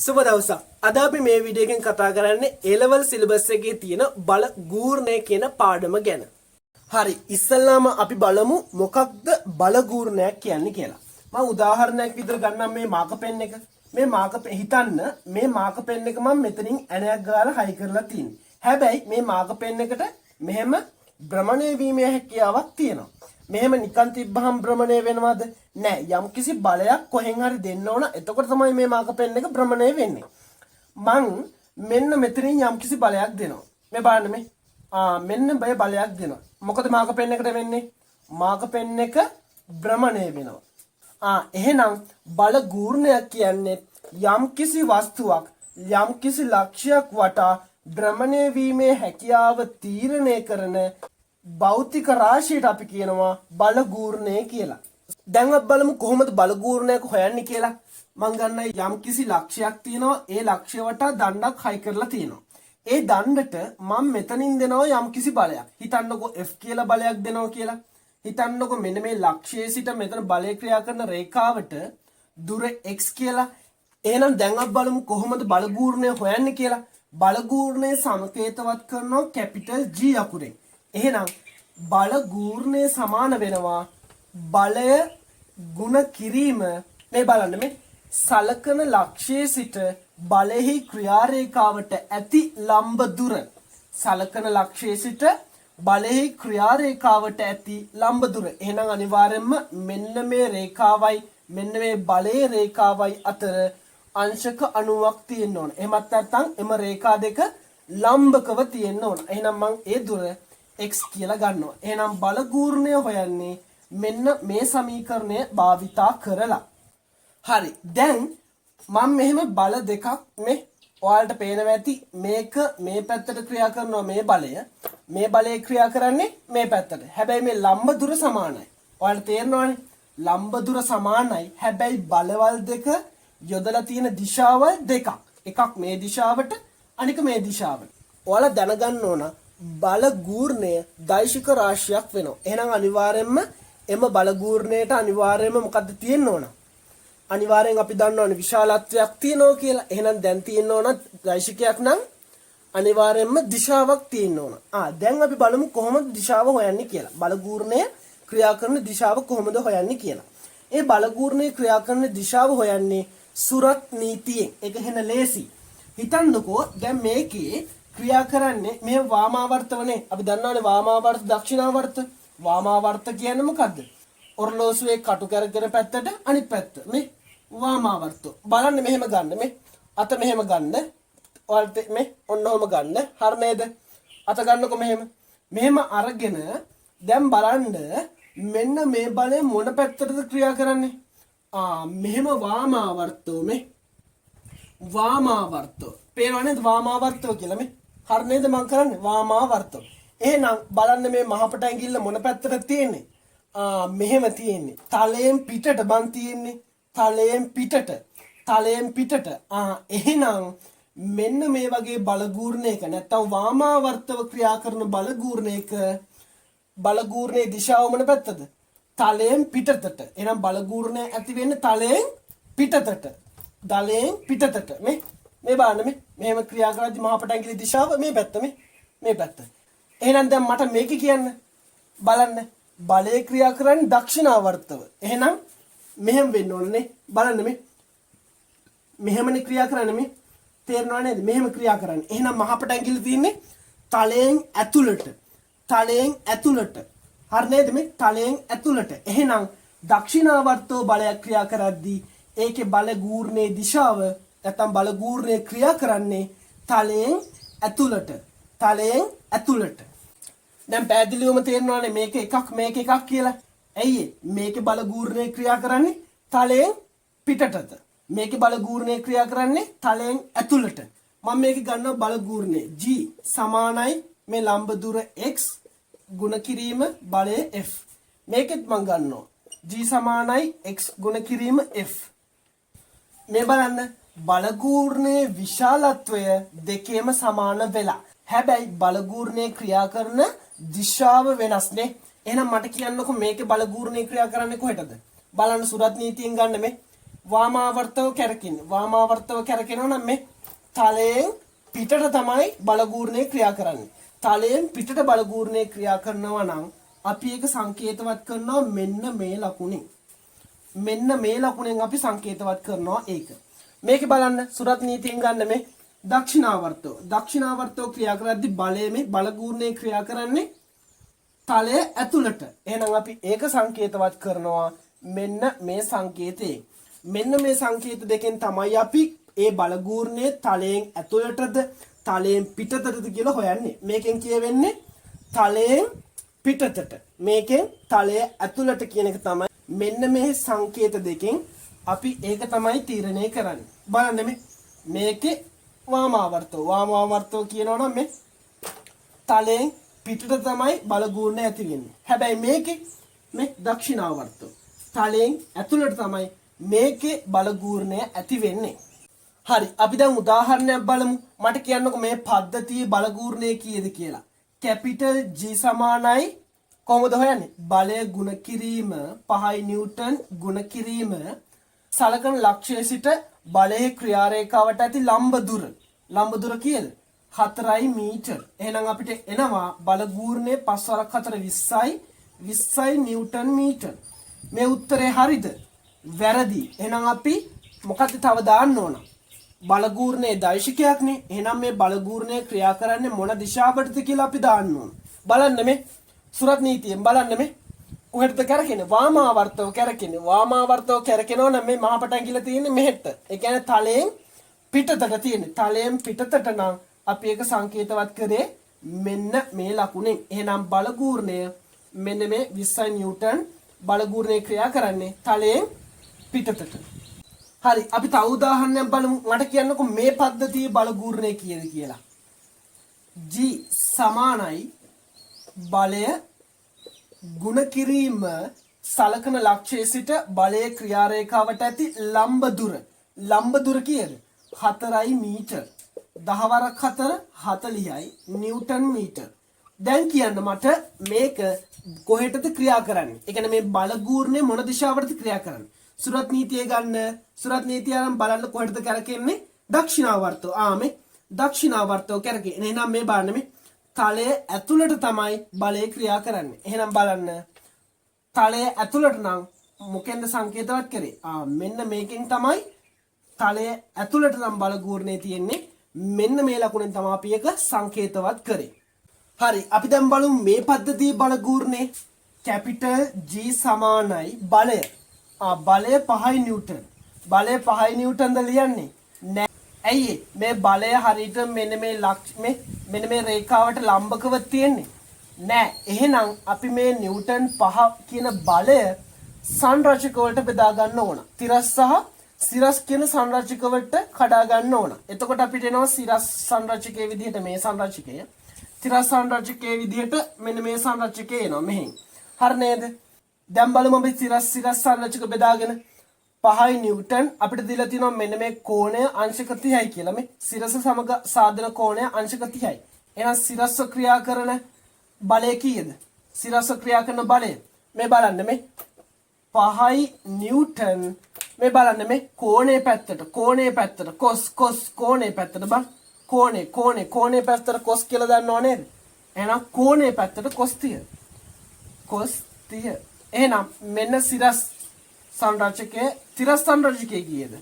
සුබ දවසක්. අද අපි මේ වීඩියෝ එකෙන් කතා කරන්නේ A level syllabus එකේ තියෙන බල ගූර්ණය කියන පාඩම ගැන. හරි, ඉස්සෙල්ලාම අපි බලමු මොකක්ද බල ගූර්ණයක් කියන්නේ කියලා. මම උදාහරණයක් විතර ගන්නම් මේ මාක පෙන් එක. මේ මාක හිතන්න මේ මාක පෙන් එක මම මෙතනින් ඇණයක් ගාලා හයි කරලා තියෙන්නේ. හැබැයි මේ මාක පෙන් එකට මෙහෙම භ්‍රමණය වීමේ හැකියාවක් තියෙනවා. මෙහෙම නිකන් තිබ්බහම භ්‍රමණය වෙනවද? නෑ. යම්කිසි බලයක් කොහෙන් හරි දෙන්න ඕන. එතකොට තමයි මේ මාක පෙන් එක භ්‍රමණය වෙන්නේ. මං මෙන්න මෙතනින් යම්කිසි බලයක් දෙනවා. මේ බලන්න මේ. මෙන්න මේ බලයක් දෙනවා. මොකද මාක පෙන් එකට වෙන්නේ? මාක පෙන් එක භ්‍රමණය වෙනවා. එහෙනම් බල ගූර්ණයක් කියන්නේ යම්කිසි වස්තුවක් යම්කිසි ලක්ෂයක් වටා භ්‍රමණය වීමේ හැකියාව තීරණය කරන භෞතික රාශියට අපි කියනවා බල ගූර්ණය කියලා. දැන් අපි බලමු කොහොමද බල ගූර්ණයක් හොයන්නේ කියලා. මම ගන්න යම්කිසි ලක්ෂයක් තියෙනවා. ඒ ලක්ෂය වටා දණ්ඩක් හයි කරලා තියෙනවා. ඒ දණ්ඩට මම මෙතනින් දෙනවා යම්කිසි බලයක්. හිතන්නකෝ F කියලා බලයක් දෙනවා කියලා. හිතන්නකෝ මෙන්න මේ ලක්ෂයේ සිට මෙතන බලය ක්‍රියා කරන රේඛාවට දුර x කියලා. එහෙනම් දැන් අපි බලමු කොහොමද බල ගූර්ණය හොයන්නේ කියලා. බල ගූර්ණය සංකේතවත් කරනවා කැපිටල් G අකුරෙන්. එහෙනම් බල ගූර්ණය සමාන වෙනවා බලය ගුණ කිරීම. මේ බලන්න මේ සලකන ලක්ෂයේ සිට බලෙහි ක්‍රියාරේඛාවට ඇති ලම්බ දුර. සලකන ලක්ෂයේ සිට බලෙහි ක්‍රියාරේඛාවට ඇති ලම්බ දුර. එහෙනම් අනිවාර්යයෙන්ම මෙන්න මේ රේඛාවයි මෙන්න මේ බලයේ රේඛාවයි අතර අංශක 90ක් තියෙන්න ඕන. එහෙමත් නැත්නම් එම රේඛා දෙක ලම්බකව තියෙන්න ඕන. එහෙනම් මම ඒ දුර x කියලා ගන්නවා. එහෙනම් බල ගූර්ණය හොයන්නේ මෙන්න මේ සමීකරණය භාවිතා කරලා. හරි, දැන් මම මෙහෙම බල දෙකක් මේ ඔයාලට පේනවා ඇති. මේක මේ පැත්තට ක්‍රියා කරනවා මේ බලය. මේ බලය ක්‍රියා කරන්නේ මේ පැත්තට. හැබැයි මේ ලම්බ දුර සමානයි. ඔයාලට තේරෙනවනේ? ලම්බ දුර සමානයි. හැබැයි බලවල් දෙක යොදලා තියෙන දිශාවල් දෙකක්. එකක් මේ දිශාවට අනික මේ දිශාවට. ඔයාලා දැනගන්න ඕන බල ගූර්ණය දෛශික රාශියක් වෙනවා. එහෙනම් අනිවාර්යයෙන්ම එම බල ගූර්ණයට අනිවාර්යයෙන්ම මොකද්ද තියෙන්න ඕන? අනිවාර්යෙන් අපි දන්නවනේ විශාලත්වයක් තියෙනවා කියලා. එහෙනම් දැන් තියෙන්න ඕන දෛශිකයක් නම් අනිවාර්යෙන්ම දිශාවක් තියෙන්න ඕන. දැන් අපි බලමු කොහොමද දිශාව හොයන්නේ කියලා. බල ගූර්ණය ක්‍රියා කරන දිශාව කොහොමද හොයන්නේ කියලා. ඒ බල ගූර්ණය ක්‍රියා කරන දිශාව හොයන්නේ සුරත් නීතියෙන්. ඒක වෙන ලේසි. හිතන්නකෝ දැන් මේකේ ක්‍රියා කරන්නේ මේ වාමාවර්තවනේ. අපි දන්නවනේ වාමාවර්ත දක්ෂිනාවර්ත. වාමාවර්ත කියන්නේ මොකද්ද? ඔරලෝසුවේ කටු කරගෙන පැත්තට අනිත් පැත්ත. මේ වාමාවර්ත. බලන්න මෙහෙම ගන්න. මේ අත මෙහෙම ගන්න. ඔයාලට මේ ඔන්නෝම ගන්න. හරි නේද? අත ගන්නකො මෙහෙම. මෙහෙම අරගෙන දැන් බලන්න මෙන්න මේ බලය මොන පැත්තටද ක්‍රියා කරන්නේ? මෙහෙම වාමාවර්තෝ මේ වාමාවර්තෝ. පේනවනේ වාමාවර්තෝ කියලා මේ. හරි නේද මම කරන්නේ? වාමාවර්තෝ. එහෙනම් බලන්න මේ මහපට ඇඟිල්ල මොන පැත්තටද තියෙන්නේ? මෙහෙම තියෙන්නේ. තලයෙන් පිටට බන් තියෙන්නේ. තලයෙන් පිටට. තලයෙන් පිටට. එහෙනම් මෙන්න මේ වගේ බල ගූර්ණයක නැත්තම් වාමාවර්තව ක්‍රියා කරන බල ගූර්ණයක බල ගූර්ණයේ දිශාව මොන පැත්තද? තලයෙන් පිටතට. එහෙනම් බල ගූර්ණය ඇති වෙන්නේ තලයෙන් පිටතට. තලයෙන් පිටතට. මේ බලන්න මේ මෙහෙම ක්‍රියා කරද්දි මහපට ඇඟිලි දිශාව මේ පැත්ත මේ පැත්ත. එහෙනම් දැන් මට මේක කියන්න. බලන්න. බලය ක්‍රියා කරන්නේ දක්ෂිනාවර්තව. එහෙනම් මෙහෙම වෙන්න ඕනේ. බලන්න මේ. මෙහෙමනේ ක්‍රියා කරන්නේ මේ. තේරෙනව නේද? මෙහෙම ක්‍රියා කරන්නේ. එහෙනම් මහපට ඇඟිලි තියෙන්නේ තලයෙන් ඇතුළට. තලයෙන් ඇතුළට. හරි නේද මේ? තලයෙන් ඇතුළට. එහෙනම් දක්ෂිනාවර්තව බලයක් ක්‍රියා කරද්දී ඒකේ බල ගූර්ණයේ දිශාව නැත්නම් බල ගූර්ණය ක්‍රියා කරන්නේ තලයෙන් ඇතුළට. තලයෙන් ඇතුළට. දැන් පැහැදිලිවම තේරෙනවානේ මේක එකක් මේක එකක් කියලා. ඇයි මේකේ බල ගූර්ණය ක්‍රියා කරන්නේ තලයෙන් පිටතට. මේකේ බල ගූර්ණය ක්‍රියා කරන්නේ තලයෙන් ඇතුළට. මම මේක ගන්නවා බල ගූර්ණය G සමානයි මේ ලම්බ දුර x ගුණ කිරීම බලය F. මේකෙත් මම ගන්නවා G සමානයි x ගුණ කිරීම F. මේ බලන්න බල ගූර්ණයේ විශාලත්වය දෙකේම සමාන වෙලා. හැබැයි බල ගූර්ණය ක්‍රියා කරන දිශාව වෙනස් නේ. එහෙනම් මට කියන්නකො මේකේ බල ගූර්ණය ක්‍රියා කරන්නේ කොහෙටද? බලන්න සුරත් නීතියෙන් ගන්න මේ වාමාවර්තව කැරකෙන්නේ. වාමාවර්තව කැරකෙනවා නම් මේ තලයෙන් පිටට තමයි බලගූර්ණය ක්‍රියා කරන්නේ. තලයෙන් පිටට බලගූර්ණය ක්‍රියා කරනවා නම් අපි ඒක සංකේතවත් කරනවා මෙන්න මේ ලකුණෙන්. මෙන්න මේ ලකුණෙන් අපි සංකේතවත් කරනවා ඒක. මේක බලන්න සුරත් නීතියෙන් ගන්න මේ දක්ෂිනාවර්තව. දක්ෂිනාවර්තව ක්‍රියා කරද්දී බලය මේ බලගූර්ණය ක්‍රියා කරන්නේ තලය ඇතුළට. එහෙනම් අපි ඒක සංකේතවත් කරනවා මෙන්න මේ සංකේතයෙන්. මෙන්න මේ සංකේත දෙකෙන් තමයි අපි ඒ බලගූර්ණයේ තලයෙන් ඇතුළටද තලයෙන් පිටතටද කියලා හොයන්නේ. මේකෙන් කියවෙන්නේ තලයෙන් පිටතට. මේකෙන් තලය ඇතුළට කියන එක තමයි. මෙන්න මේ සංකේත දෙකෙන් අපි ඒක තමයි තීරණය කරන්නේ. බලන්න මේකේ වාමාවර්තව. වාමාවර්තව කියනවා නම් මේ තලයෙන් පිටට තමයි බලගූර්ණය ඇති වෙන්නේ. හැබැයි මේකේ මේ දක්ෂිනාවර්තව. තලයෙන් ඇතුළට තමයි මේකේ බලගූර්ණය ඇති වෙන්නේ. හරි අපි දැන් උදාහරණයක් බලමු. මට කියන්නකෝ මේ පද්ධතියේ බලගූර්ණය කීයද කියලා. කැපිටල් G සමානයි කොහොමද හොයන්නේ? බලය ගුණ කිරීම 5 නිව්ටන් ගුණ කිරීම සලකන ලක්ෂ්‍යයේ සිට බලයේ ක්‍රියාරේඛාවට ඇති ලම්බ දුර. ලම්බ දුර කීයද? 4 මීටර. එහෙනම් අපිට එනවා බලගූර්ණයේ 5 වරක් 4 20යි නිව්ටන් මීටර. මේ උත්තරේ හරිද? වැරදි. එහෙනම් අපි මොකක්ද තව දාන්න ඕන? බලගූර්ණයේ දෛශිකයක්නේ. එහෙනම් මේ බලගූර්ණය ක්‍රියා කරන්නේ මොන දිශාවටද කියලා අපි දාන්න ඕන. බලන්න මේ සුරත් නීතියෙන් බලන්න මේ කොහෙටද කරකිනේ? වාමාවර්තව කරකිනේ. වාමාවර්තව කරකිනෝ නම් මේ මහපට ඇඟිල්ල තියෙන්නේ මෙහෙට. ඒ කියන්නේ තලයෙන් පිටතට තියෙන්නේ. තලයෙන් පිටතට නම් අපි ඒක සංකේතවත් කරේ මෙන්න මේ ලකුණෙන්. එහෙනම් බලගූර්ණය මෙන්න මේ 20 නිව්ටන් බලගූර්ණය ක්‍රියා කරන්නේ තලයෙන් පිටතට. හරි අපි තව උදාහරණයක් බලමු. මට කියන්නකෝ මේ පද්ධතියේ බලගූර්ණය කීයද කියලා. G සමානයි බලය ගුණ කිරීම සලකන ලක්ෂ්‍යයේ සිට බලයේ ක්‍රියාරේඛාවට ඇති ලම්බ දුර. ලම්බ දුර කීයද? 4 මීටර. 10 වරක් 4 40යි නිව්ටන් මීටර. දැන් කියන්න මට මේක කොහෙටද ක්‍රියා කරන්නේ? ඒ කියන්නේ මේ බලගූර්ණය මොන දිශාවටද ක්‍රියා කරන්නේ? සුරත් නීතිය ගන්න. සුරත් නීතිය අරන් බලන්න කොහෙටද කරකෙන්නේ? දක්ෂිනාවර්තව. මේ දක්ෂිනාවර්තව කරකෙන්නේ. එහෙනම් මේ බලන්න මේ තලය ඇතුළට තමයි බලය ක්‍රියා කරන්නේ. එහෙනම් බලන්න තලය ඇතුළට නම් මොකෙන්ද සංකේතවත් කරේ? මෙන්න මේකෙන් තමයි තලය ඇතුළට නම් බලගූර්ණය තියෙන්නේ. මෙන්න මේ ලකුණෙන් තමයි අපි එක සංකේතවත් කරේ. හරි අපි දැන් බලමු මේ පද්ධතියේ බලගූර්ණය. කැපිටල් G සමානයි බලය. බලය 5 නිව්ටන්. බලය 5 නිව්ටන්ද ලියන්නේ? නෑ. ඇයි මේ බලය හරියට මෙන්න මේ රේඛාවට ලම්බකව තියෙන්නේ? නෑ. එහෙනම් අපි මේ නිව්ටන් 5 කියන බලය සංරචක වලට බෙදා ගන්න ඕන. තිරස් සහ සිරස් කියන සංරචක වලට කඩා ගන්න ඕන. එතකොට අපිට එනවා සිරස් සංරචකයේ විදිහට මේ සංරචකය. තිරස් සංරචකයේ විදිහට මෙන්න මේ සංරචකය එනවා මෙහෙන්. හරි නේද? දැන් බලමු අපි සිරස් සංරචක බෙදාගෙන 5 නිව්ටන් අපිට දීලා තියෙනවා මෙන්න මේ කෝණය අංශක 30යි කියලා. මේ සිරස සමග සාධන කෝණය අංශක 30යි. එහෙනම් සිරස්ව ක්‍රියා කරන බලය කීයද? සිරස්ව ක්‍රියා කරන බලය මේ බලන්න මේ 5 නිව්ටන්. මේ බලන්න මේ කෝණයේ පැත්තට කොස් කෝණයේ පැත්තට බලන්න. කෝණයේ පැත්තට කොස් කියලා දන්නව නේද? එහෙනම් කෝණයේ පැත්තට කොස් 30. එහෙනම් මෙන්න සිරස් සංරචකයේ තිරස් සංරචකයේ කීයද?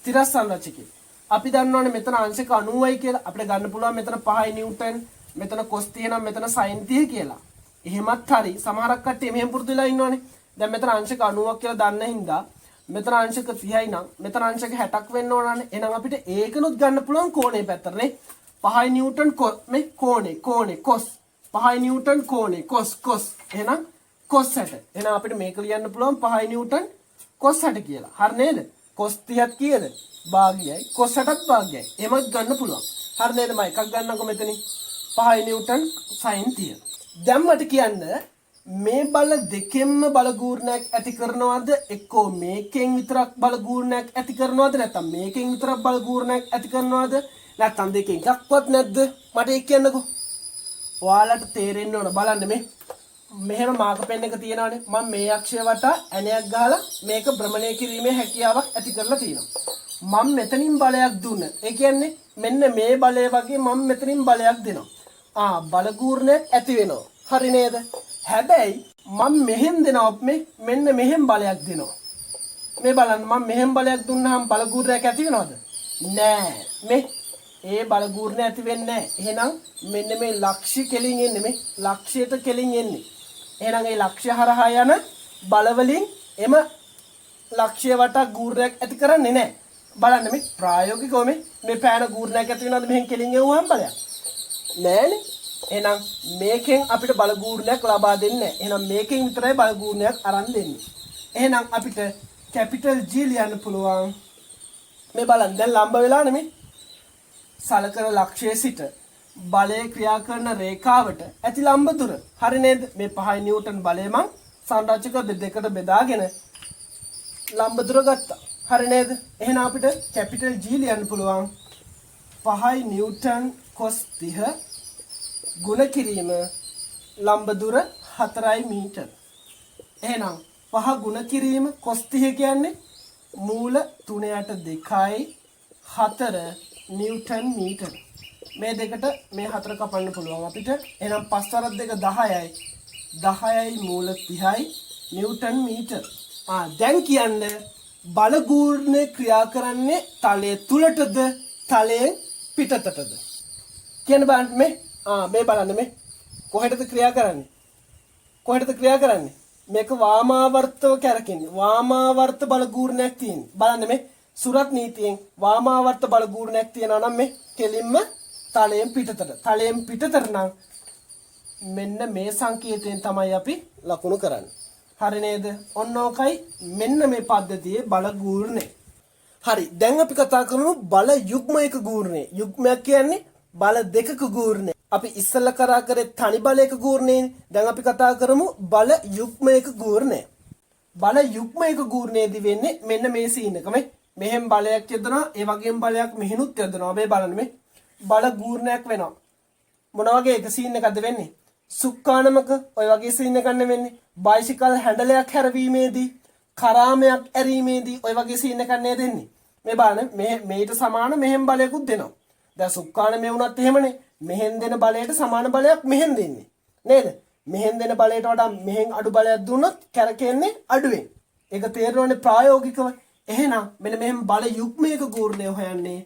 තිරස් සංරචකයේ අපි දන්නවනේ මෙතන අංශක 90යි කියලා. අපිට ගන්න පුළුවන් මෙතන 5 නිව්ටන්, මෙතන cos 30 නම් මෙතන sin 30 කියලා. එහෙමත් හරි සමහරක් කට්ටිය මෙහෙම පුරුදු වෙලා ඉන්නවනේ. දැන් මෙතන අංශක 90ක් කියලා දන්න හින්දා මෙතන අංශක 30යි නම් මෙතන අංශක 60ක් වෙන්න ඕනනේ. එහෙනම් අපිට ඒකනොත් ගන්න පුළුවන් කෝණේ පැත්තටනේ. 5 නිව්ටන් මේ කෝණේ cos 5 නිව්ටන් කෝණේ cos එහෙනම් cos 60. එහෙනම් අපිට මේක ලියන්න පුළුවන් 5 නිව්ටන් cos 60 කියලා. හරි නේද? cos 30ත් කීයද? භාගයයි. cos 60ත් භාගයයි. එහෙමත් ගන්න පුළුවන්. හරි නේද? මම එකක් ගන්නකො මෙතනින් 5 නිව්ටන් sin 30. දැන් මට කියන්න මේ බල දෙකෙන්ම බලගූර්ණයක් ඇති කරනවද? එක්කෝ මේකෙන් විතරක් බලගූර්ණයක් ඇති කරනවද? නැත්නම් මේකෙන් විතරක් බලගූර්ණයක් ඇති කරනවද? නැත්නම් දෙකෙන් එකක්වත් නැද්ද? මට ඒක කියන්නකෝ. ඔයාලට තේරෙන්න ඕන බලන්න මේ මෙහෙම මාක පෙන් එක තියෙනවානේ. මම මේ අක්ෂය වටා ඇණයක් ගහලා මේක භ්‍රමණය කිරීමේ හැකියාවක් ඇති කරලා තියෙනවා. මම මෙතනින් බලයක් දුන්න. ඒ කියන්නේ මෙන්න මේ බලය වගේ මම මෙතනින් බලයක් දෙනවා. බල ගූර්ණයක් ඇති වෙනවා. හරි නේද? හැබැයි මම මෙහෙන් දෙනවා මෙන්න මෙහෙන් බලයක් දෙනවා. මේ බලන්න මම මෙහෙන් බලයක් දුන්නාම බල ගූර්ණයක් ඇති වෙනවද? නෑ. ඒ බල ගූර්ණය ඇති වෙන්නේ නැහැ. එහෙනම් මෙන්න මේ ලක්ෂ්‍ය කෙලින් එන්නේ මේ ලක්ෂ්‍යයට කෙලින් එන්නේ. එහෙනම් ඒ ලක්ෂ්‍ය හරහා යන බලවලින් එම ලක්ෂ්‍ය වටා ගූර්ණයක් ඇති කරන්නේ නැහැ. බලන්න මේ ප්‍රායෝගිකව මේ පෑන ගූර්ණයක් ඇති වෙනවද මෙහෙන් කෙලින් එවුවාම බලයක්? නෑනේ. එහෙනම් මේකෙන් අපිට බල ගූර්ණයක් ලබා දෙන්නේ නැහැ. එහෙනම් මේකෙන් විතරයි බල ගූර්ණයක් අරන් දෙන්නේ. එහෙනම් අපිට කැපිටල් G ලියන්න පුළුවන්. මේ බලන්න දැන් ලම්බ වෙලා නෙමෙයි. සලකන ලක්ෂයේ සිට බලය ක්‍රියා කරන රේඛාවට ඇති ලම්බ දුර. හරි නේද? මේ 5 නිව්ටන් බලය මං සංරචක දෙකට බෙදාගෙන ලම්බ දුර ගත්තා. හරි නේද? එහෙනම් අපිට කැපිටල් G ලියන්න පුළුවන්. 5 නිව්ටන් cos 30 ගුණ කිරීම ලම්බ දුර 4 මීටර. එහෙනම් 5 ගුණ කිරීම cos 30 කියන්නේ මූල 3.2 4 නිව්ටන් මීටර. මේ දෙකට මේ 4 කපන්න පුළුවන් අපිට. එහෙනම් 5 2 10යි. 10යි මූල 30යි නිව්ටන් මීටර. දැන් කියන්නේ බල ගූර්ණය ක්‍රියා කරන්නේ තලයේ තුලටද තලයෙන් පිටතටද? කියන්න බලන්න මේ බලන්න මේ කොහෙටද ක්‍රියා කරන්නේ? කොහෙටද ක්‍රියා කරන්නේ? මේක වාමාවර්තව කැරකෙන්නේ. වාමාවර්ත බල ගූර්ණයක් තියෙන්නේ. බලන්න මේ සුරත් නීතියෙන් වාමාවර්ත බල ගූර්ණයක් තියෙනවා නම් මේ කෙලින්ම තලයෙන් පිටතට. තලයෙන් පිටතට නම් මෙන්න මේ සංකේතයෙන් තමයි අපි ලකුණු කරන්නේ. හරි නේද? ඔන්න ඕකයි මෙන්න මේ පද්ධතියේ බල ගූර්ණය. හරි. දැන් අපි කතා කරමු බල යුග්මයක ගූර්ණය. යුග්මයක් කියන්නේ බල දෙකක ගූර්ණය. අපි ඉස්සෙල්ලා කරේ තනි බලයක ගූර්ණයනේ. දැන් අපි කතා කරමු බල යුග්මයක ගූර්ණය. බල යුග්මයක ගූර්ණයේදී වෙන්නේ මෙන්න මේ සීන් එක. මෙහෙම බලයක් යදනවා, ඒ වගේම බලයක් මෙහිනුත් යදනවා. මේ බලන්න මේ බල ගූර්ණයක් වෙනවා. මොන වගේ එක සීන් එකක්ද වෙන්නේ? සුක්කානමක ඔය වගේ සීන් එකක් නෙවෙන්නේ. බයිසිකල් හැන්ඩලයක් හැරවීමේදී, කරාමයක් ඇරීමේදී ඔය වගේ සීන් එකක් නේද දෙන්නේ. මේ බලන්න මේට සමාන මෙහෙම බලයකුත් දෙනවා. දැන් සුක්කානමේ වුණත් එහෙමනේ. මෙහෙන් දෙන බලයට සමාන බලයක් මෙහෙන් දෙන්නේ. නේද? මෙහෙන් දෙන බලයට වඩා මෙහෙන් අඩු බලයක් දුන්නොත් කැරකෙන්නේ අඩුවෙන්. ඒක තේරෙනවනේ ප්‍රායෝගිකව. එහෙනම් මෙන්න මෙහෙම බල යුග්මයක ගූර්ණය හොයන්නේ.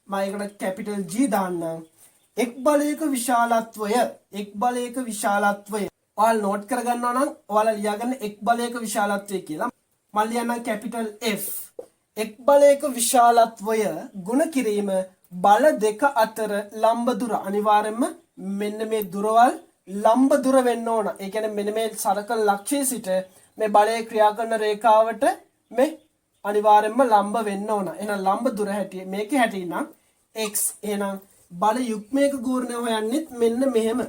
මම ඒකට කැපිටල් G දාන්නම්. එක් බලයක විශාලත්වය ඔයාලා නෝට් කරගන්නවා නම් ඔයාලා ලියාගන්න එක් බලයක විශාලත්වය කියලා. මම ලියන්නම් කැපිටල් F. එක් බලයක විශාලත්වය ගුණ කිරීම බල දෙක අතර ලම්බ දුර. අනිවාර්යයෙන්ම මෙන්න මේ දුරවල් ලම්බ දුර වෙන්න ඕන. ඒ කියන්නේ මෙන්න මේ සරකල් ලක්ෂයේ සිට මේ බලය ක්‍රියා කරන රේඛාවට මේ අනිවාර්යයෙන්ම ලම්බ වෙන්න ඕන. එහෙනම් ලම්බ දුර හැටිය මේකේ හැටි නම් x. එහෙනම් බල යුග්මයක ගූර්ණය හොයන්නෙත් මෙන්න මෙහෙම.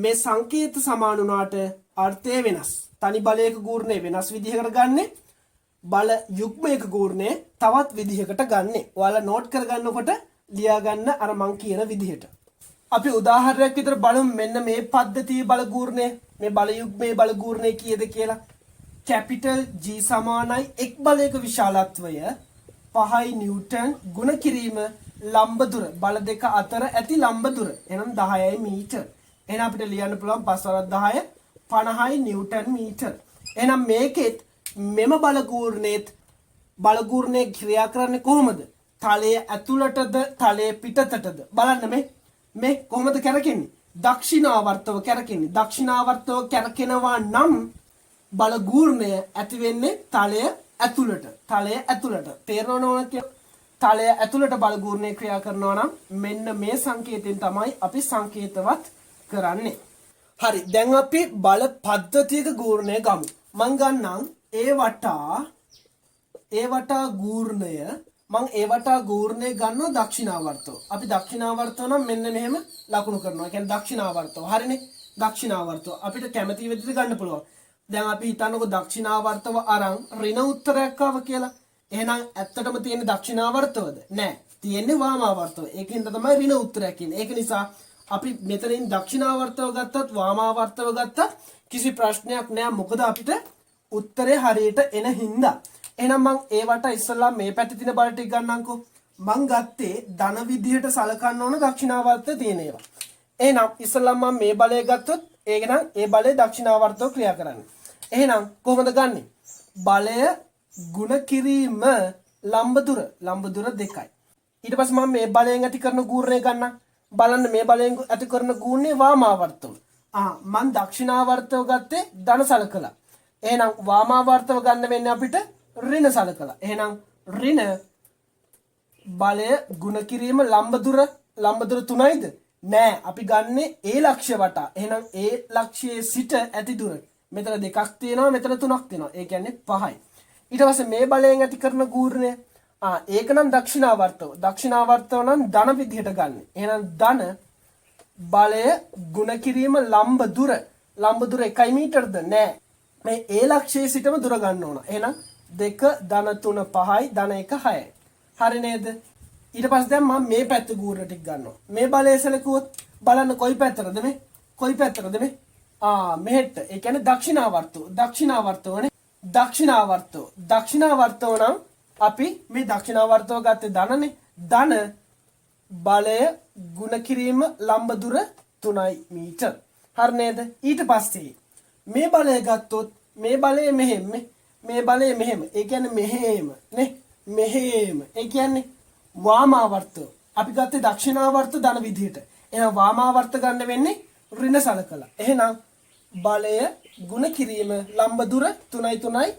මේ සංකේත සමාන වුණාට අර්ථය වෙනස්. තනි බලයක ගූර්ණය වෙනස් විදිහකට ගන්නෙ. බල යුග්මයක ගූර්ණය තවත් විදිහකට ගන්නෙ. ඔයාලා නෝට් කරගන්නකොට ලියා ගන්න අර මං කියන විදිහට. අපි උදාහරණයක් විතර බලමු මෙන්න මේ පද්ධතියේ බල ගූර්ණය. මේ බල යුග්මයේ බල ගූර්ණය කීයද කියලා. කැපිටල් G සමානයි එක් බලයක විශාලත්වය 5 නිව්ටන් ගුණ කිරීම ලම්බ දුර බල දෙක අතර ඇති ලම්බ දුර. එහෙනම් 10යි මීටර. එහෙනම් අපිට ලියන්න පුළුවන් 5 10 50යි නිව්ටන් මීටර. එහෙනම් මේකෙත් මෙම බල ගූර්ණය ක්‍රියා කරන්නේ කොහොමද? තලයේ ඇතුළටද තලයේ පිටතටද? බලන්න මේ කොහොමද කැරකෙන්නේ? දක්ෂිනාවර්තව කැරකෙන්නේ. දක්ෂිනාවර්තව කැරකෙනවා නම් බල ගූර්ණය ඇති වෙන්නේ තලය ඇතුළට. තේරෙනවද කියලා? තලය ඇතුළට බල ගූර්ණය ක්‍රියා කරනවා නම් මෙන්න මේ සංකේතයෙන් තමයි අපි සංකේතවත් කරන්නේ. හරි. දැන් අපි බල පද්ධතියක ගූර්ණය ගමු. මං ගන්නම් ඒ වටා ගූර්ණය ගන්නවා දක්ෂිනාවර්තව. අපි දක්ෂිනාවර්තව නම් මෙන්න මෙහෙම ලකුණු කරනවා. කියන්නේ දක්ෂිනාවර්තව. හරිනේ? දක්ෂිනාවර්තව අපිට කැමති විදිහට ගන්න පුළුවන්. දැන් අපි හිතන්නකෝ දක්ෂිනාවර්තව අරන් ඍණ උත්තරයක් ආව කියලා. එහෙනම් ඇත්තටම තියෙන්නේ දක්ෂිනාවර්තවද? නෑ. තියෙන්නේ වාමාවර්තව. ඒකෙන්ද තමයි ඍණ උත්තරයක් කියන්නේ. ඒක නිසා අපි මෙතනින් දක්ෂිනාවර්තව ගත්තත් වාමාවර්තව ගත්තත් කිසි ප්‍රශ්නයක් නෑ. මොකද අපිට උත්තරේ හරියට එන හින්දා. එහෙනම් මම ඒවට ඉස්සෙල්ලා මේ පැත්තේ තියෙන බල ටික ගන්නම්කෝ. මම ගත්තේ ධන විදිහට සලකන්න ඕන දක්ෂිනාවර්තය තියෙන ඒවා. එහෙනම් ඉස්සෙල්ලා මම මේ බලය ගත්තොත් ඒක නම් ඒ බලය දක්ෂිනාවර්තව ක්‍රියා කරන්නේ. එහෙනම් කොහොමද ගන්නෙ? බලය ගුණ කිරීම ලම්බ දුර දෙකයි. ඊට පස්සේ මම මේ බලයෙන් ඇති කරන ගූර්ණය ගන්නම්. බලන්න මේ බලයෙන් ඇති කරන ගූර්ණය වාමාවර්තව. මම දක්ෂිනාවර්තව ගත්තේ ධන සලකලා. එහෙනම් වාමාවර්තව ගන්න වෙන්නේ අපිට ඍණ සලකලා. එහෙනම් ඍණ බලය ගුණ කිරීම ලම්බ දුර 3යිද? නෑ, අපි ගන්නෙ ඒ ලක්ෂ්‍ය වටා. එහෙනම් ඒ ලක්ෂ්‍යයේ සිට ඇති දුර. මෙතන 2ක් තියෙනවා, මෙතන 3ක් තියෙනවා. ඒ කියන්නේ 5යි. ඊට පස්සේ මේ බලයෙන් ඇති කරන ගූර්ණය ඒක නම් දක්ෂිනාවර්තව. දක්ෂිනාවර්තව නම් ධන විදිහට ගන්න. එහෙනම් ධන බලය ගුණ කිරීම ලම්බ දුර 1 මීටරද? නෑ. මේ ඒ ලක්ෂ්‍යයේ සිටම දුර ගන්න ඕන. එහෙනම් 2 ධන 3 5යි ධන 1 6යි. හරි නේද? ඊට පස්සේ දැන් මම මේ පැත්ත ගූර්ණ ටික ගන්නවා. මේ බලය සැලකුවොත් බලන්න කොයි පැත්තටද මේ? කොයි පැත්තටද මේ? මෙහෙට. ඒ කියන්නේ දක්ෂිනාවර්තවනේ. දක්ෂිනාවර්තව නම් අපි මේ දක්ෂිනාවර්තව ගත්තේ ධනනේ. ධන බලය ගුණ කිරීම ලම්බ දුර 3 මීටර. හරි නේද? ඊට පස්සේ මේ බලය ගත්තොත් මේ බලය මෙහෙම. මේ බලය මෙහෙම. ඒ කියන්නේ මෙහෙම නේ. මෙහෙම. ඒ කියන්නේ වාමාවර්තව. අපි ගත්තේ දක්ෂිනාවර්ත ධන විදිහට. එහෙනම් වාමාවර්ත ගන්න වෙන්නේ ඍණ සලකලා. එහෙනම් බලය ගුණ කිරීම ලම්බ දුර 3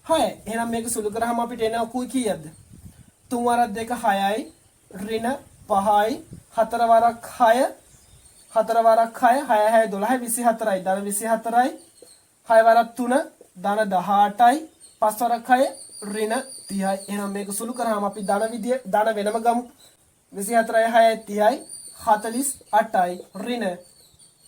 6. එහෙනම් මේක සුළු කරාම අපිට එනවා කීයක්ද? 3 වරක් 2 6යි ඍණ 5යි 4 වරක් 6 4 වරක් 6 6 6 12 24යි ධන 24යි 6 වරක් 3 ධන 18යි 5 වරක් 6 ඍණ 30යි. එහෙනම් මේක සුළු කරාම අපි ධන විදිය ධන වෙනම ගමු. 24යි 6යි 30යි 48යි ඍණ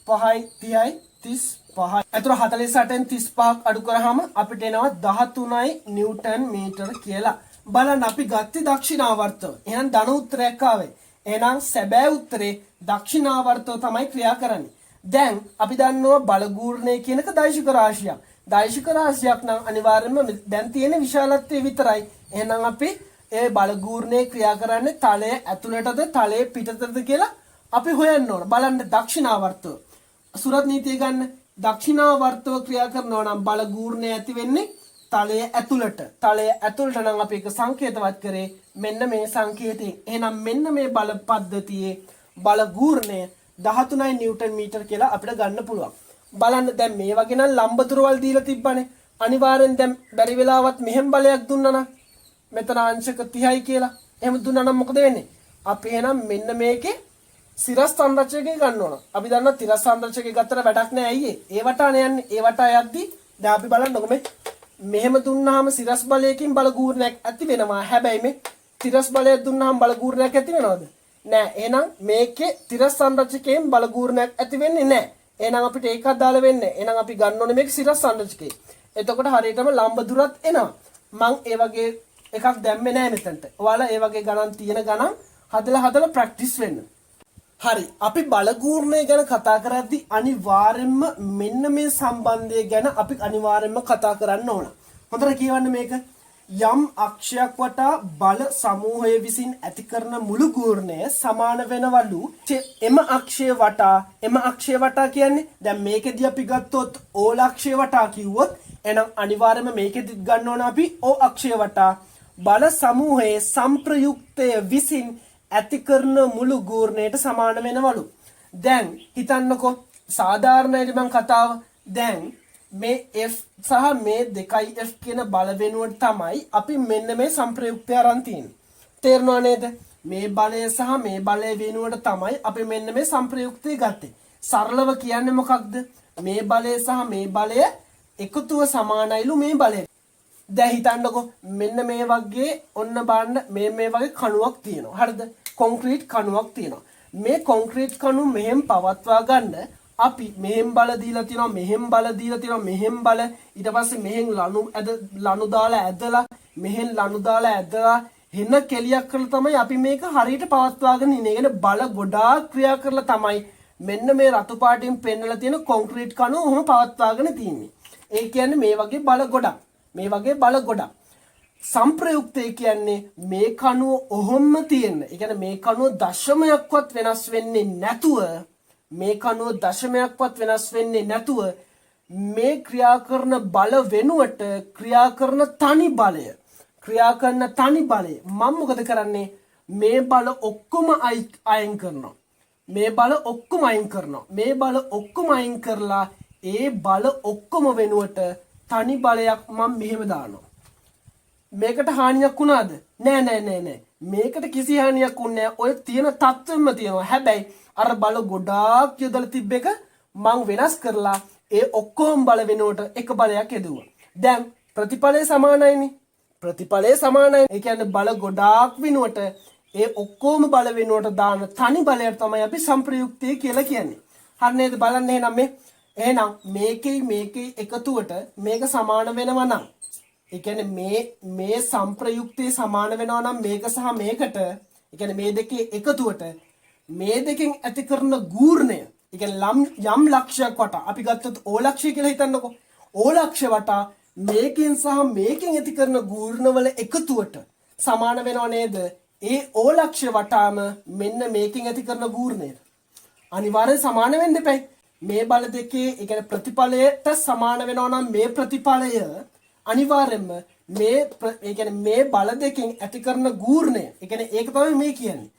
5යි 30යි 35යි. එතකොට 48න් 35ක් අඩු කරාම අපිට එනවා 13යි නිව්ටන් මීටර කියලා. බලන්න අපි ගත්තේ දක්ෂිනාවර්තව. එහෙනම් ධන උත්තරයක් ආවේ. එහෙනම් සැබෑ උත්තරේ දක්ෂිනාවර්තව තමයි ක්‍රියා කරන්නේ. දැන් අපි දන්නවා බලගූර්ණය කියනක දෛශික රාශියක්. දෛශික රාශියක් නම් අනිවාර්යයෙන්ම දැන් තියෙන විශාලත්වය විතරයි. එහෙනම් අපි ඒ බලගූර්ණයේ ක්‍රියා කරන්නේ තලයේ ඇතුළටද තලයේ පිටතද කියලා අපි හොයන්න ඕන. බලන්න දක්ෂිනාවර්තව. සුරත් නීතිය ගන්න. දක්ෂිනාවර්තව ක්‍රියා කරනවා නම් බලගූර්ණය ඇති වෙන්නේ තලයේ ඇතුළට. තලයේ ඇතුළට නම් අපි ඒක සංකේතවත් කරේ මෙන්න මේ සංකේතයෙන්. එහෙනම් මෙන්න මේ බල පද්ධතියේ බලගූර්ණය 13 නිව්ටන් මීටර කියලා අපිට ගන්න පුළුවන්. බලන්න දැන් මේ වගේ නම් ලම්බ දුරවල් දීලා තිබ්බනේ. අනිවාර්යෙන් දැන් බැරි වෙලාවත් මෙහෙම බලයක් දුන්නා නම් මෙතන අංශක 30යි කියලා. එහෙම දුන්නා නම් මොකද වෙන්නේ? අපි එහෙනම් මෙන්න මේකේ සිරස් සංරචකය ගන්න ඕන. අපි දන්නවා තිරස් සංරචකය ගත්තට වැඩක් නෑ. ඇයි ඒ වටානේ යන්නේ. ඒ වටා යද්දි දැන් අපි බලන්නකො මේ මෙහෙම දුන්නාම සිරස් බලයකින් බලගූර්ණයක් ඇති වෙනවා. හැබැයි මේ තිරස් බලයක් දුන්නාම බලගූර්ණයක් ඇති වෙනවද? නෑ. එහෙනම් මේකේ තිරස් සංරචකයෙන් බලගූර්ණයක් ඇති වෙන්නේ නෑ. එහෙනම් අපිට ඒකක් දාලා වෙන්නේ. එහෙනම් අපි ගන්න ඕනේ මේක සිරස් සංරචකය. එතකොට හරියටම ලම්බ දුරත් එනවා. මං ඒ වගේ එකක් දැම්මේ නෑ මෙතනට. ඔයාලා ඒ වගේ ගණන් තියෙන ගණන් හදලා ප්‍රැක්ටිස් වෙන්න. හරි, අපි බලගූර්ණය ගැන කතා කරද්දී අනිවාර්යෙන්ම මෙන්න මේ සම්බන්ධය ගැන අපි අනිවාර්යෙන්ම කතා කරන්න ඕන. හොඳට කියවන්න මේක. යම් අක්ෂයක් වටා බල සමූහය විසින් ඇති කරන මුළු ගූර්ණය සමාන වෙනවලු එම අක්ෂය වටා කියන්නේ දැන් මේකෙදී අපි ගත්තොත් ඕල අක්ෂය වටා කිව්වොත් එහෙනම් අනිවාර්යයෙන්ම මේකෙදි ගන්න ඕන අපි ඕ අක්ෂය වටා බල සමූහයේ සංප්‍රයුක්තය විසින් ඇති කරන මුළු ගූර්ණයට සමාන වෙනවලු. දැන් හිතන්නකෝ සාධාරණයි මම කතාව. දැන් මේ F සහ මේ 2F කියන බල වෙනුවට තමයි අපි මෙන්න මේ සංප්‍රයුක්තය අරන් තියෙන්නේ. තේරුණා නේද? මේ බලය සහ මේ බලය වෙනුවට තමයි අපි මෙන්න මේ සංප්‍රයුක්තය ගත්තේ. සරලව කියන්නේ මොකක්ද? මේ බලය සහ මේ බලය එකතුව සමානයිලු මේ බලය. දැන් හිතන්නකෝ මෙන්න මේ වගේ ඔන්න බලන්න මේ වගේ කණුවක් තියෙනවා. හරිද? කොන්ක්‍රීට් කණුවක් තියෙනවා. මේ කොන්ක්‍රීට් කණු මෙහෙම පවත්වා ගන්න අපි මෙහෙම බල දීලා තියෙනවා, මෙහෙම බල දීලා තියෙනවා, මෙහෙම බල ඊට පස්සේ මෙහෙන් ලණු දාලා ඇදලා මෙහෙන් ලණු දාලා ඇදලා හෙන කෙලියක් කරලා තමයි අපි මේක හරියට පවත්වාගෙන ඉන්නේ. ඒ කියන්නේ බල ගොඩාක් ක්‍රියා කරලා තමයි මෙන්න මේ රතු පාටින් පෙන්නලා තියෙන කොන්ක්‍රීට් කණුව ඔහොම පවත්වාගෙන තියෙන්නේ. ඒ කියන්නේ මේ වගේ බල ගොඩක්. මේ වගේ බල ගොඩක්. සංප්‍රයුක්තය කියන්නේ මේ කණුව ඔහොම තියෙන. ඒ කියන්නේ මේ කණුව දශමයක්වත් වෙනස් වෙන්නේ නැතුව මේ කණුව දශමයක්වත් වෙනස් වෙන්නේ නැතුව මේ ක්‍රියා කරන බල වෙනුවට ක්‍රියා කරන තනි බලය මම මොකද කරන්නේ මේ බල ඔක්කොම අයින් කරනවා. මේ බල ඔක්කොම අයින් කරලා ඒ බල ඔක්කොම වෙනුවට තනි බලයක් මම මෙහෙම දානවා. මේකට හානියක් වුණාද? නෑ. මේකට කිසි හානියක් වුණේ නෑ. ඔය තියෙන තත්ත්වෙම තියෙනවා. හැබැයි අර බල ගොඩාක් යොදලා තිබ්බ එක මං වෙනස් කරලා ඒ ඔක්කොම බල වෙනුවට එක බලයක් යදුවා. දැන් ප්‍රතිඵලය සමානයිනේ. ඒ කියන්නේ බල ගොඩාක් වෙනුවට ඒ ඔක්කොම බල වෙනුවට දාන තනි බලයට තමයි අපි සංප්‍රයුක්තය කියලා කියන්නේ. හරි නේද? බලන්න එහෙනම් මේකේ එකතුවට මේක සමාන වෙනවා නම් ඒ කියන්නේ මේ සංප්‍රයුක්තේ සමාන වෙනවා නම් මේක සහ මේකට ඒ කියන්නේ මේ දෙකේ එකතුවට මේ දෙකෙන් ඇති කරන ගූර්ණය ඒ කියන්නේ යම් ලක්ෂයක් වටා අපි ගත්තොත් O ලක්ෂය කියලා හිතන්නකෝ. O ලක්ෂය වටා මේකෙන් සහ මේකෙන් ඇති කරන ගූර්ණවල එකතුවට සමාන වෙනව නේද? ඒ O ලක්ෂය වටාම මෙන්න මේකෙන් ඇති කරන ගූර්ණයට අනිවාර්යෙන් සමාන වෙන්න එපයි. මේ බල දෙකේ ඒ කියන්නේ ප්‍රතිඵලයට සමාන වෙනවා නම් මේ ප්‍රතිඵලය අනිවාර්යෙන්ම මේ මේ බල දෙකෙන් ඇති කරන ගූර්ණය ඒ කියන්නේ ඒක තමයි මේ කියන්නේ.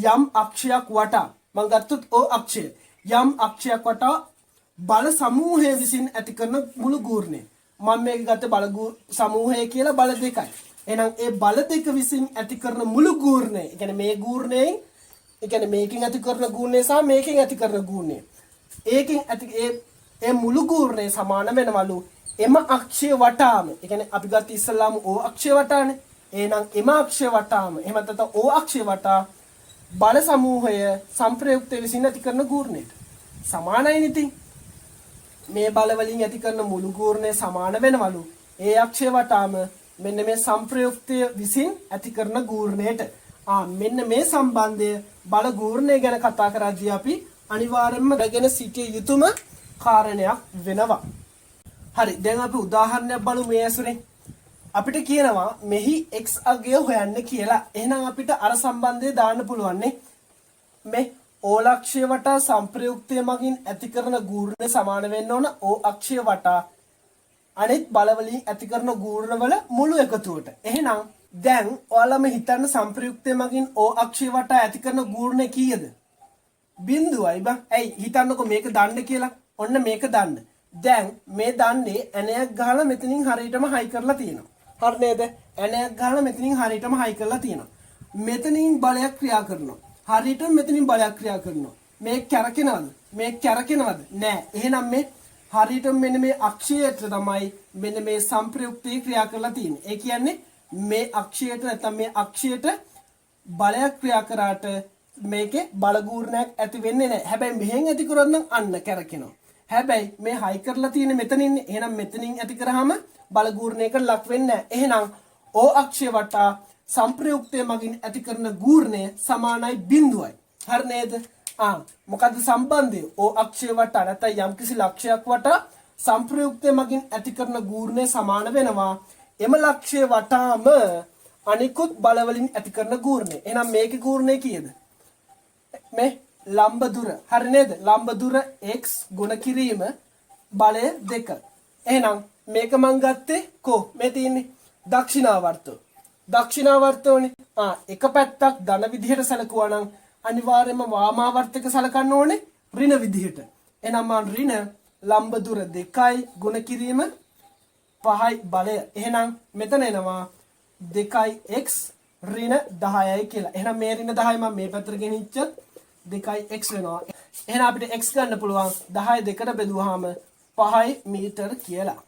යම් අක්ෂයක් වටා මම ගත්තොත් O අක්ෂය යම් අක්ෂයක් වටා බල සමූහය විසින් ඇති කරන මුළු ගූර්ණය මම මේක ගත්ත බල සමූහය කියලා බල දෙකයි. එහෙනම් ඒ බල දෙක විසින් ඇති කරන මුළු ගූර්ණය ඒ කියන්නේ මේ ගූර්ණයෙන් ඒ කියන්නේ මේකෙන් ඇති කරන ගූර්ණය සහ මේකෙන් ඇති කරන ගූර්ණය ඒකෙන් ඇති ඒ මුළු ගූර්ණය සමාන වෙනවලු එම අක්ෂය වටාම ඒ කියන්නේ අපි ගත්ත ඉස්සල්ලාම O අක්ෂය වටානේ. එහෙනම් එම අක්ෂය වටාම එහෙම නැත්නම් O අක්ෂය වටා බල සමූහය සංප්‍රයුක්ත විසින් ඇති කරන ගූර්ණයට සමානයි නේ. මේ බල වලින් ඇති කරන මුළු ගූර්ණය සමාන වෙනවලු ඒ අක්ෂය වටාම මෙන්න මේ සංප්‍රයුක්තය විසින් ඇති කරන ගූර්ණයට. මෙන්න මේ සම්බන්ධය බල ගූර්ණය ගැන කතා කරද්දී අපි අනිවාර්යයෙන්ම රැගෙන සිටිය යුතුම කාරණයක් වෙනවා. හරි, දැන් අපි උදාහරණයක් බලමු මේ ඇසුරෙන්. අපිට කියනවා මෙහි x අගය හොයන්න කියලා. එහෙනම් අපිට අර සම්බන්ධය දාන්න පුළුවන් නේ. මේ O අක්ෂය වටා සංප්‍රයුක්තය මගින් ඇති කරන ගූර්ණය සමාන වෙන්න ඕන O අක්ෂය වටා අනිත් බල වලින් ඇති කරන ගූර්ණවල මුළු එකතුවට. එහෙනම් දැන් ඔයාලම හිතන්න සංප්‍රයුක්තය මගින් O අක්ෂය වටා ඇති කරන ගූර්ණය කීයද? බිඳුවයි බං. ඇයි හිතන්නකෝ මේක දාන්න කියලා. ඔන්න මේක දාන්න. දැන් මේ දන්නේ ඇණයක් ගහලා මෙතනින් හරියටම හයි කරලා තියෙනවා. හරි නේද? ඇණයක් ගහලා මෙතනින් හරියටම හයි කරලා තියෙනවා. මෙතනින් බලයක් ක්‍රියා කරනවා. හරියටම මෙතනින් බලයක් ක්‍රියා කරනවා. මේ කැරකෙනවද? නෑ. එහෙනම් මේ හරියටම මෙන්න මේ අක්ෂයට තමයි මෙන්න මේ සංප්‍රයුක්තය ක්‍රියා කරලා තියෙන්නේ. ඒ කියන්නේ මේ අක්ෂයට නැත්නම් මේ අක්ෂයට බලයක් ක්‍රියා කරාට මේකේ බල ගූර්ණයක් ඇති වෙන්නේ නැහැ. හැබැයි මෙහෙන් ඇති කරොත් නම් අන්න කැරකෙනවා. හැබැයි මේ හයි කරලා තියෙන මෙතනින් එහෙනම් මෙතනින් ඇති කරාම බල ගූර්ණයකට ලක් වෙන්නේ නැහැ. එහෙනම් O අක්ෂය වටා සංප්‍රයුක්තය මගින් ඇති කරන ගූර්ණය සමානයි බිඳුවයි. හරි නේද? මොකද්ද සම්බන්ධය? O අක්ෂය වටා නැත්නම් යම්කිසි ලක්ෂයක් වටා සංප්‍රයුක්තය මගින් ඇති කරන ගූර්ණය සමාන වෙනවා එම ලක්ෂය වටාම අනිකුත් බල වලින් ඇති කරන ගූර්ණය. එහෙනම් මේකේ ගූර්ණය කීයද? මේ ලම්බ දුර. හරි නේද? ලම්බ දුර x ගුණ කිරීම බලය 2. එහෙනම් මේක මං ගත්තේ මේ තියෙන්නේ දක්ෂිනාවර්තෝනේ. එක පැත්තක් ධන විදිහට සැලකුවා නම් අනිවාර්යයෙන්ම වාමාවර්තක සලකන්න ඕනේ ඍණ විදිහට. එහෙනම් මං ඍණ ලම්බ දුර 2යි ගුණ කිරීම 5යි බලය. එහෙනම් මෙතන එනවා 2x ඍණ 10යි කියලා. එහෙනම් මේ ඍණ 10 මම මේ පැත්තට ගෙනිච්චොත් 2x වෙනවා. එහෙනම් අපිට x ගන්න පුළුවන් 10 2ට බෙදුවාම 5 මීටර කියලා.